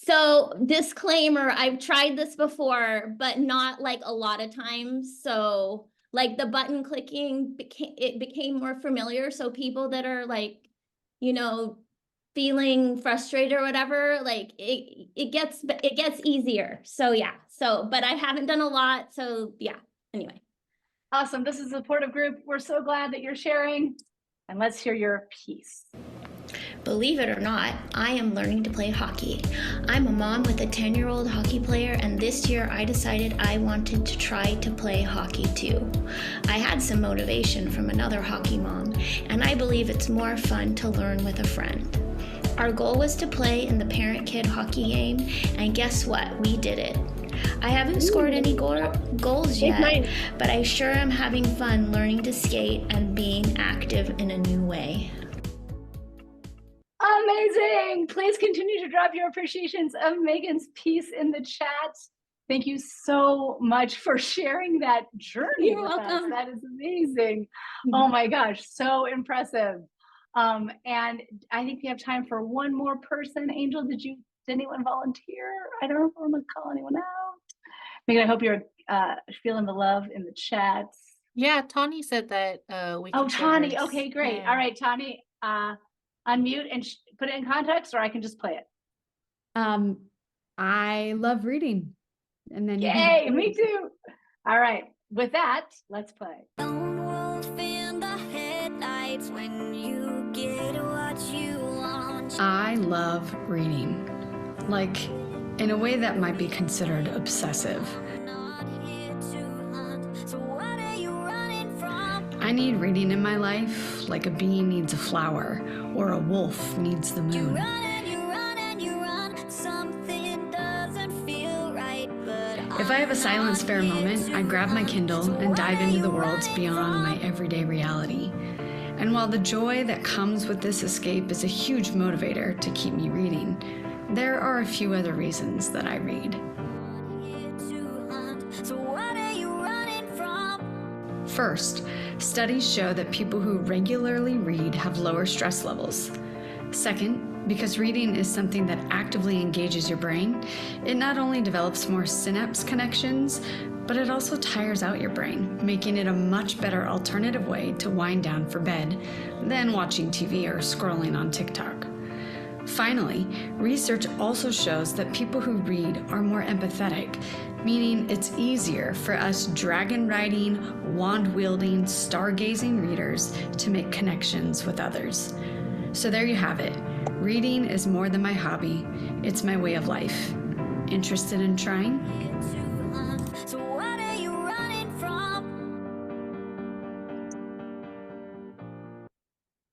[SPEAKER 9] So disclaimer, I've tried this before, but not like a lot of times. So like the button clicking became more familiar. So people that are like, feeling frustrated or whatever, like it gets easier. So yeah. But I haven't done a lot. So yeah, anyway.
[SPEAKER 5] Awesome. This is a supportive group. We're so glad that you're sharing, and let's hear your piece.
[SPEAKER 9] Believe it or not, I am learning to play hockey. I'm a mom with a 10-year-old hockey player, and this year I decided I wanted to try to play hockey too. I had some motivation from another hockey mom, and I believe it's more fun to learn with a friend. Our goal was to play in the parent-kid hockey game, and guess what? We did it. I haven't scored any goals yet, but I sure am having fun learning to skate and being active in a new way.
[SPEAKER 5] Amazing. Please continue to drop your appreciations of Megan's piece in the chat. Thank you so much for sharing that journey with us. That is amazing. Oh my gosh, so impressive. And I think we have time for one more person. Angel, did anyone volunteer? I don't know if I'm gonna call anyone out. Megan, I hope you're feeling the love in the chats.
[SPEAKER 4] Yeah, Tawny said that we
[SPEAKER 5] Oh,
[SPEAKER 4] can share
[SPEAKER 5] Tawny.
[SPEAKER 4] hers.
[SPEAKER 5] Okay, great.
[SPEAKER 4] Yeah.
[SPEAKER 5] All right, Tawny, unmute and put it in context, or I can just play it.
[SPEAKER 3] I love reading. And then you
[SPEAKER 5] Yay,
[SPEAKER 3] can
[SPEAKER 5] me too. All right, with that, let's play.
[SPEAKER 10] Lone wolf in the headlights when you get what you want.
[SPEAKER 3] I love reading, like in a way that might be considered obsessive.
[SPEAKER 10] Not here to hunt, so what are you running from?
[SPEAKER 3] I need reading in my life like a bee needs a flower or a wolf needs the
[SPEAKER 10] You
[SPEAKER 3] moon.
[SPEAKER 10] run and you run and you run, something doesn't feel right, but
[SPEAKER 3] If I have a silent spare moment, I grab my Kindle and dive into the worlds beyond my everyday reality. And while the joy that comes with this escape is a huge motivator to keep me reading, there are a few other reasons that I read.
[SPEAKER 10] here to hunt, so what are you running from?
[SPEAKER 3] First, studies show that people who regularly read have lower stress levels. Second, because reading is something that actively engages your brain, it not only develops more synapse connections, but it also tires out your brain, making it a much better alternative way to wind down for bed than watching TV or scrolling on TikTok. Finally, research also shows that people who read are more empathetic, meaning it's easier for us dragon-riding, wand-wielding, stargazing readers to make connections with others. So there you have it. Reading is more than my hobby, it's my way of life. Interested in trying?
[SPEAKER 10] Here to hunt, so what are you running from?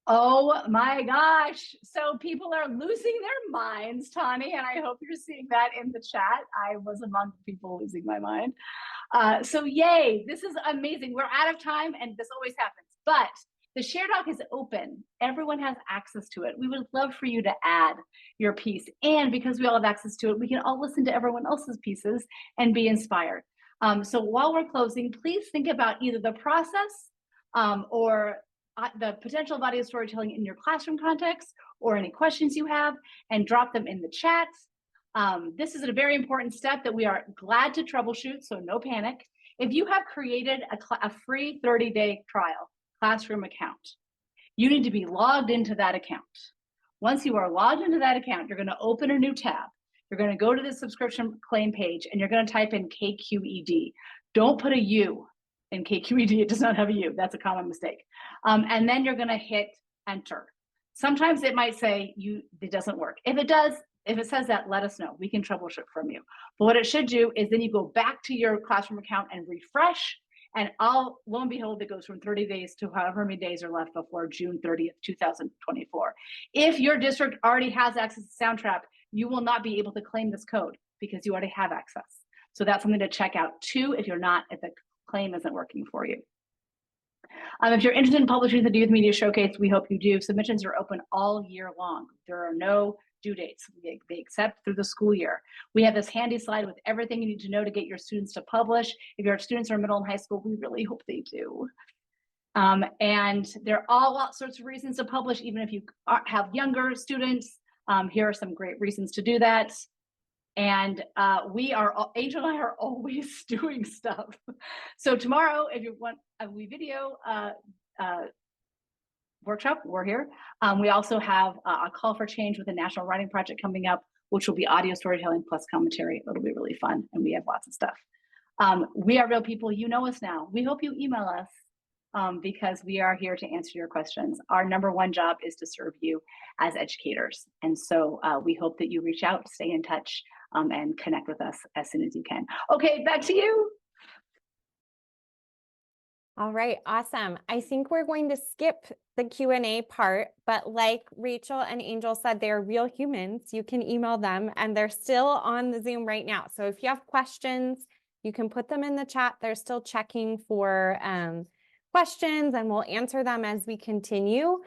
[SPEAKER 5] Oh my gosh. So people are losing their minds, Tawny, and I hope you're seeing that in the chat. I was among the people losing my mind. So yay, this is amazing. We're out of time and this always happens, but the share doc is open. Everyone has access to it. We would love for you to add your piece. And because we all have access to it, we can all listen to everyone else's pieces and be inspired. So while we're closing, please think about either the process or the potential of audio storytelling in your classroom context, or any questions you have, and drop them in the chat. This is a very important step that we are glad to troubleshoot, so no panic. If you have created a free 30-day trial classroom account, you need to be logged into that account. Once you are logged into that account, you're going to open a new tab. You're going to go to the subscription claim page and you're going to type in KQED. Don't put a U in KQED. It does not have a U. That's a common mistake. And then you're going to hit enter. Sometimes it might say it doesn't work. If it does, if it says that, let us know. We can troubleshoot from you. But what it should do is then you go back to your classroom account and refresh. And lo and behold, it goes from 30 days to however many days are left before June 30th, 2024. If your district already has access to Soundtrap, you will not be able to claim this code because you already have access. So that's something to check out too if the claim isn't working for you. If you're interested in publishing the Youth Media Showcase, we hope you do. Submissions are open all year long. There are no due dates. They accept through the school year. We have this handy slide with everything you need to know to get your students to publish. If your students are middle and high school, we really hope they do. And there are all sorts of reasons to publish, even if you have younger students. Here are some great reasons to do that. And Angel and I are always doing stuff. So tomorrow, if you want a wee video workshop, we're here. We also have a call for change with a national writing project coming up, which will be audio storytelling plus commentary. It'll be really fun, and we have lots of stuff. We are real people. You know us now. We hope you email us because we are here to answer your questions. Our number one job is to serve you as educators. And so we hope that you reach out, stay in touch, and connect with us as soon as you can. Okay, back to you.
[SPEAKER 1] All right, awesome. I think we're going to skip the Q&A part, but like Rachel and Angel said, they're real humans. You can email them and they're still on the Zoom right now. So if you have questions, you can put them in the chat. They're still checking for questions and we'll answer them as we continue.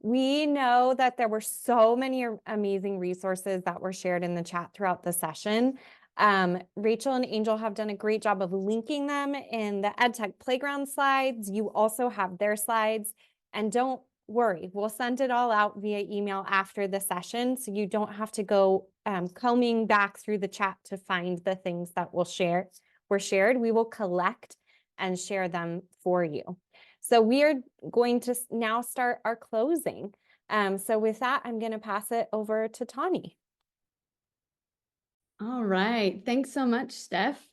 [SPEAKER 1] We know that there were so many amazing resources that were shared in the chat throughout the session. Rachel and Angel have done a great job of linking them in the EdTech Playground slides. You also have their slides, and don't worry, we'll send it all out via email after the session, so you don't have to go combing back through the chat to find the things that we'll share. were shared, we will collect and share them for you. So we are going to now start our closing. So with that, I'm going to pass it over to Tawny.
[SPEAKER 3] All right. Thanks so much, Steph.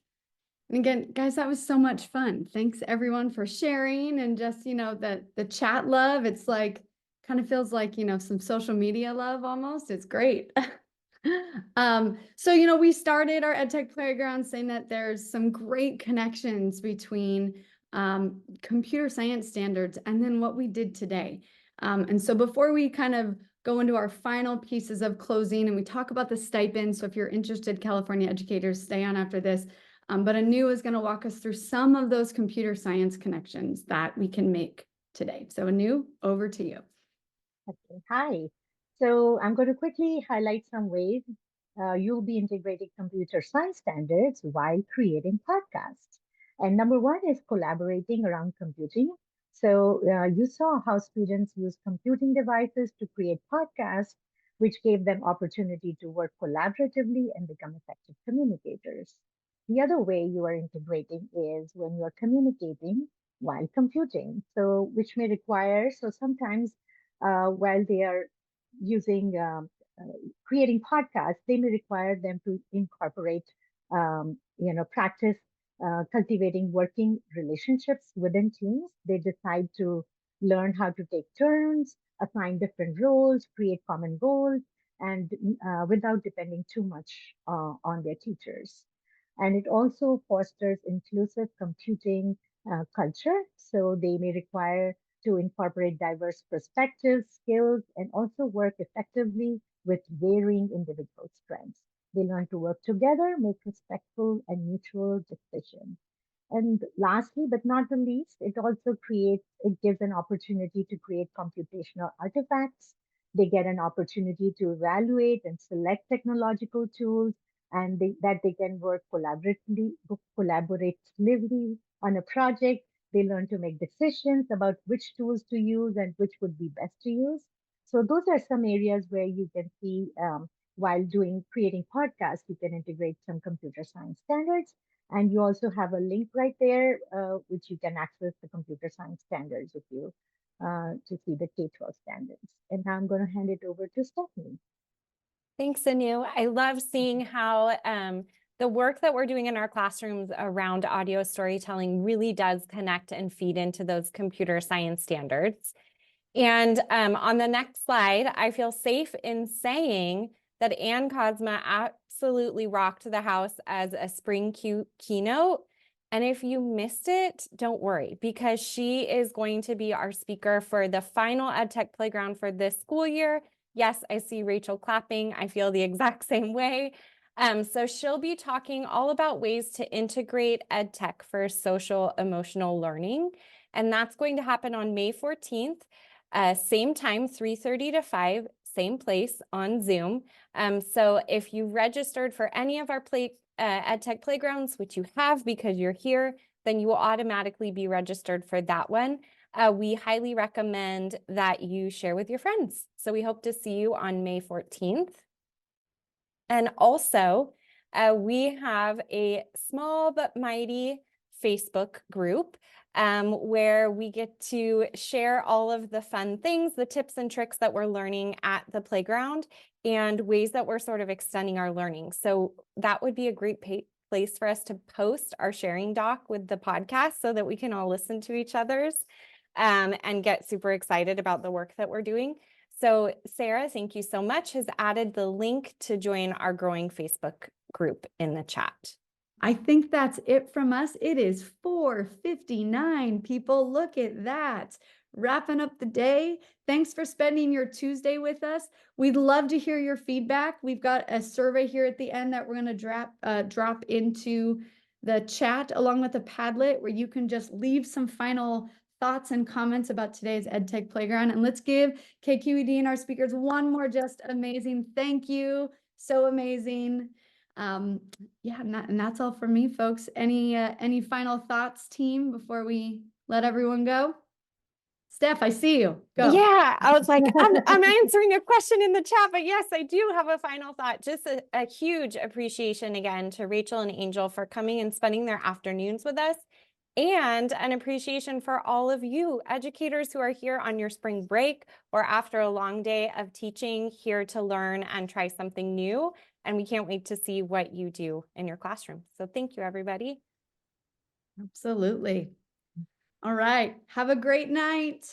[SPEAKER 3] And again, guys, that was so much fun. Thanks everyone for sharing and just, the chat love. It's like, kind of feels like, some social media love almost. It's great. So, we started our EdTech Playground saying that there's some great connections between computer science standards and then what we did today. And so before we kind of go into our final pieces of closing and we talk about the stipend, so if you're interested, California educators, stay on after this. But Anu is going to walk us through some of those computer science connections that we can make today. So Anu, over to you.
[SPEAKER 11] Okay, hi. So I'm going to quickly highlight some ways you'll be integrating computer science standards while creating podcasts. And number one is collaborating around computing. So you saw how students use computing devices to create podcasts, which gave them opportunity to work collaboratively and become effective communicators. The other way you are integrating is when you are communicating while computing. So which may require, so sometimes while they are using creating podcasts, they may require them to incorporate, practice cultivating working relationships within teams. They decide to learn how to take turns, assign different roles, create common goals, and without depending too much on their teachers. And it also fosters inclusive computing culture. So they may require to incorporate diverse perspectives, skills, and also work effectively with varying individual strengths. They learn to work together, make respectful and mutual decisions. And lastly, but not the least, it gives an opportunity to create computational artifacts. They get an opportunity to evaluate and select technological tools and that they can work collaboratively on a project. They learn to make decisions about which tools to use and which would be best to use. So those are some areas where you can see while creating podcasts, you can integrate some computer science standards. And you also have a link right there, which you can access the computer science standards if you to see the K-12 standards. And now I'm going to hand it over to Stephanie.
[SPEAKER 1] Thanks, Anu. I love seeing how the work that we're doing in our classrooms around audio storytelling really does connect and feed into those computer science standards. And on the next slide, I feel safe in saying that Ann Cosma absolutely rocked the house as a spring keynote. And if you missed it, don't worry, because she is going to be our speaker for the final EdTech Playground for this school year. Yes, I see Rachel clapping. I feel the exact same way. So she'll be talking all about ways to integrate EdTech for social emotional learning. And that's going to happen on May 14th, same time, 3:30 to 5, same place on Zoom. So if you registered for any of our EdTech Playgrounds, which you have because you're here, then you will automatically be registered for that one. We highly recommend that you share with your friends. So we hope to see you on May 14th. And also, we have a small but mighty Facebook group where we get to share all of the fun things, the tips and tricks that we're learning at the playground and ways that we're sort of extending our learning. So that would be a great place for us to post our sharing doc with the podcast so that we can all listen to each other's and get super excited about the work that we're doing. So Sarah, thank you so much, has added the link to join our growing Facebook group in the chat.
[SPEAKER 3] I think that's it from us. It is 4:59, people. Look at that. Wrapping up the day. Thanks for spending your Tuesday with us. We'd love to hear your feedback. We've got a survey here at the end that we're going to drop into the chat along with a Padlet where you can just leave some final thoughts and comments about today's EdTech Playground. And let's give KQED and our speakers one more just amazing thank you. So amazing. Yeah, and that's all from me, folks. Any final thoughts, team, before we let everyone go? Steph, I see you. Go.
[SPEAKER 1] Yeah, I was like, I'm answering a question in the chat, but yes, I do have a final thought. Just a huge appreciation again to Rachel and Angel for coming and spending their afternoons with us, and an appreciation for all of you educators who are here on your spring break or after a long day of teaching, here to learn and try something new. And we can't wait to see what you do in your classroom. So thank you, everybody.
[SPEAKER 3] Absolutely. All right. Have a great night.